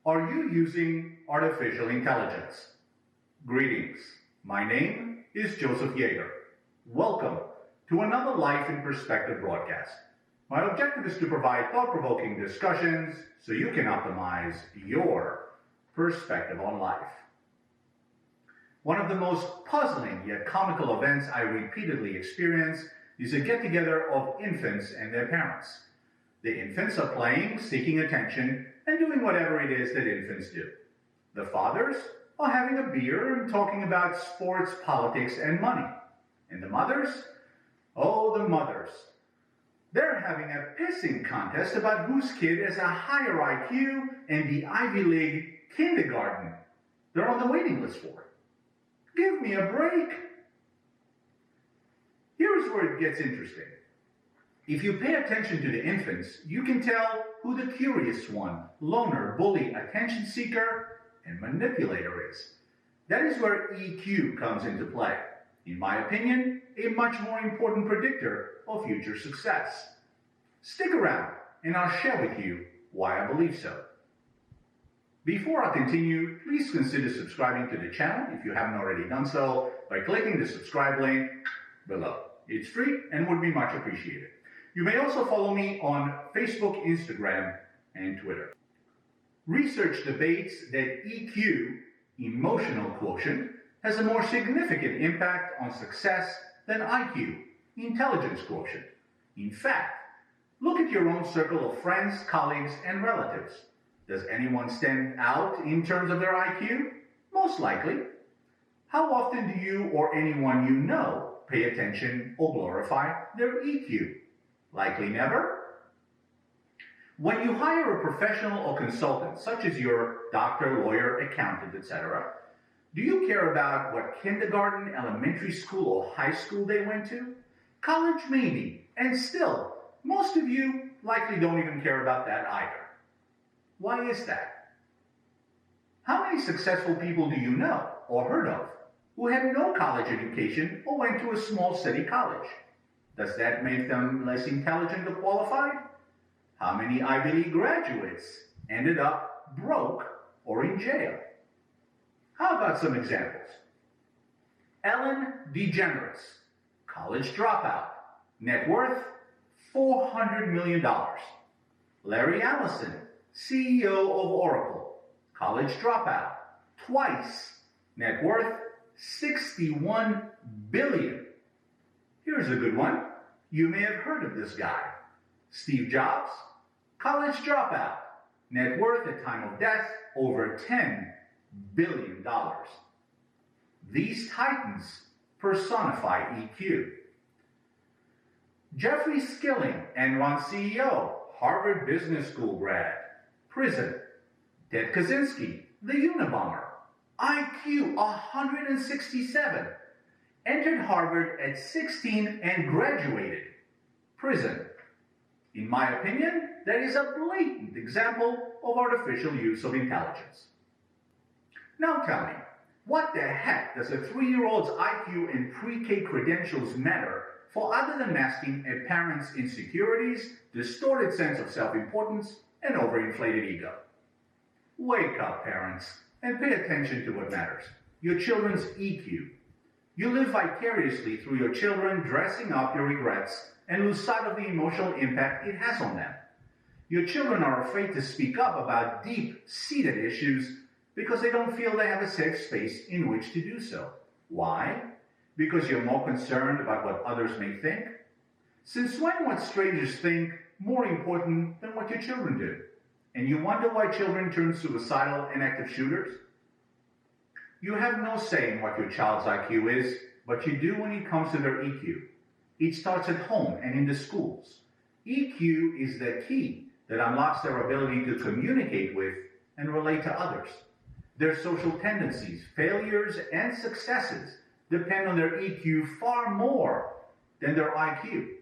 Are you using artificial intelligence? Greetings. My name is Joseph Yagar. Welcome to another Life in Perspective broadcast. My objective is to provide thought-provoking discussions so you can optimize your perspective on life. One of the most puzzling yet comical events I repeatedly experience is a get-together of infants and their parents. The infants are playing, seeking attention, and doing whatever it is that infants do. The fathers are having a beer and talking about sports, politics, and money. And the mothers? Oh, the mothers. They're having a pissing contest about whose kid has a higher IQ and the Ivy League kindergarten they're on the waiting list for. Give me a break. Here's where it gets interesting. If you pay attention to the infants, you can tell who the curious one, loner, bully, attention seeker, and manipulator is. That is where EQ comes into play. In my opinion, a much more important predictor of future success. Stick around, and I'll share with you why I believe so. Before I continue, please consider subscribing to the channel if you haven't already done so by clicking the subscribe link below. It's free and would be much appreciated. You may also follow me on Facebook, Instagram, and Twitter. Research debates that EQ, emotional quotient, has a more significant impact on success than IQ, intelligence quotient. In fact, look at your own circle of friends, colleagues, and relatives. Does anyone stand out in terms of their IQ? Most likely. How often do you or anyone you know pay attention or glorify their EQ? Likely never. When you hire a professional or consultant, such as your doctor, lawyer, accountant, etc., do you care about what kindergarten, elementary school, or high school they went to? College, maybe. And still, most of you likely don't even care about that either. Why is that? How many successful people do you know or heard of who had no college education or went to a small city college? Does that make them less intelligent or qualified? How many Ivy League graduates ended up broke or in jail? How about some examples? Ellen DeGeneres, college dropout, net worth $400 million. Larry Ellison, CEO of Oracle, college dropout, twice, net worth $61 billion. Here's a good one. You may have heard of this guy. Steve Jobs, college dropout, net worth at time of death over $10 billion. These titans personify EQ. Jeffrey Skilling, Enron CEO, Harvard Business School grad, prison. Ted Kaczynski, the Unabomber, IQ 167, entered Harvard at 16 and graduated, prison. In my opinion, that is a blatant example of artificial use of intelligence. Now tell me, what the heck does a 3-year-old's IQ and pre-K credentials matter for other than masking a parent's insecurities, distorted sense of self-importance, and overinflated ego? Wake up, parents, and pay attention to what matters. Your children's EQ. You live vicariously through your children, dressing up your regrets, and lose sight of the emotional impact it has on them. Your children are afraid to speak up about deep-seated issues because they don't feel they have a safe space in which to do so. Why? Because you're more concerned about what others may think? Since when what strangers think more important than what your children do? And you wonder why children turn suicidal and active shooters? You have no say in what your child's IQ is, but you do when it comes to their EQ. It starts at home and in the schools. EQ is the key that unlocks their ability to communicate with and relate to others. Their social tendencies, failures, and successes depend on their EQ far more than their IQ.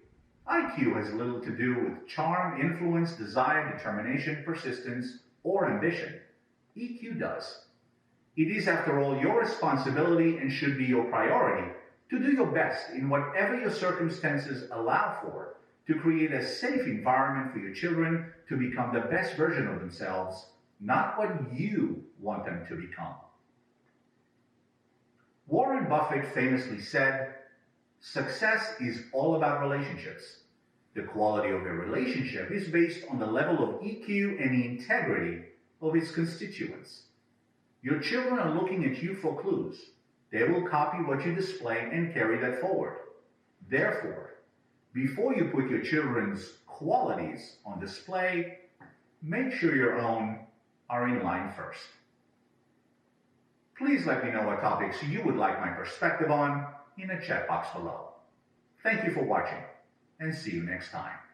IQ has little to do with charm, influence, desire, determination, persistence, or ambition. EQ does. It is, after all, your responsibility and should be your priority to do your best in whatever your circumstances allow for to create a safe environment for your children to become the best version of themselves not what you want them to become. Warren Buffett famously said, "Success is all about relationships. The quality of a relationship is based on the level of EQ and the integrity of its constituents." Your children are looking at you for clues. They will copy what you display and carry that forward. Therefore, before you put your children's qualities on display, make sure your own are in line first. Please let me know what topics you would like my perspective on in the chat box below. Thank you for watching, and see you next time.